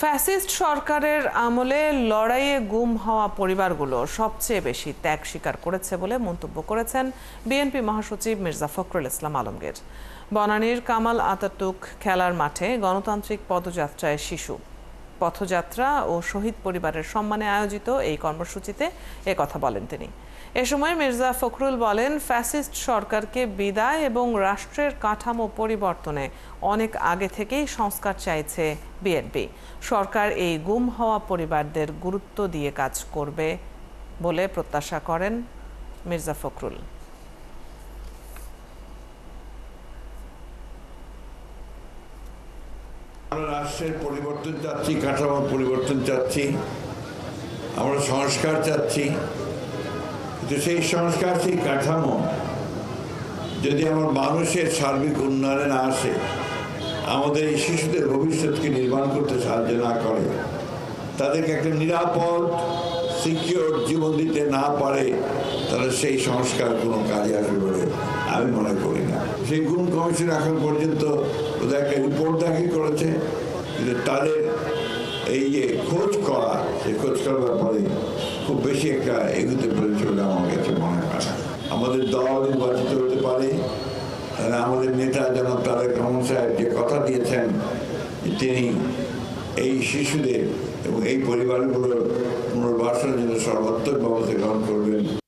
Fascist সরকারের আমলে লড়াইয়ে গুম হওয়া পরিবারগুলো সবচেয়ে বেশি ত্যাগ স্বীকার করেছে বলে মন্তব্য করেছেন বিএনপি মহাসচিব মির্জা ফখরুল ইসলাম আলমগীর। বনানীর কামাল আতাতুর্ক খেলার মাঠে গণতান্ত্রিক পদযাত্রায় শিশু পথযাত্রা ও শহীদ পরিবারের সম্মানে আয়োজিত এই কর্মসূচিতে একথা বলেন তিনি। এ সময় মির্জা ফখরুল বলেন, ফ্যাসিস্ট সরকারকে বিদায় এবং রাষ্ট্রের কাঠামো পরিবর্তনে অনেক আগে থেকেই সংস্কার চাইছে বিএনপি। সরকার এই গুম হওয়া পরিবারদের গুরুত্ব দিয়ে কাজ করবে বলে প্রত্যাশা করেন মির্জা ফখরুল। আমরা রাষ্ট্রের পরিবর্তন চাচ্ছি, কাঠামোর পরিবর্তন চাচ্ছি, আমরা সংস্কার চাচ্ছি, কিন্তু সেই সংস্কার, সেই কাঠামো যদি আমার মানুষের সার্বিক উন্নয়নে না আসে, আমাদের এই শিশুদের ভবিষ্যৎকে নির্মাণ করতে সাহায্য না করে, তাদেরকে একটা নিরাপদ সিকিউর জীবন দিতে না পারে, তাহলে সেই সংস্কার কোনো কাজে আসবে বলে আমি মনে করি না। সেই গুম কমিশন এখন পর্যন্ত ওদের একটা রিপোর্ট দাখিল করেছে, কিন্তু তাদের এই যে খোঁজ করা, সেই খোঁজ করার ব্যাপারে খুব বেশি একটা এগুতে পেরেছে বলে আমার কাছে মনে হয় না। আমাদের দল নির্বাচিত হতে পারে, তাহলে আমাদের নেতা জনাব তারেক রহমান সাহেব যে কথা দিয়েছেন, তিনি এই শিশুদের এবং এই পরিবারগুলোর পুনর্বাসনের জন্য সর্বাত্মক ব্যবস্থা গ্রহণ করবেন।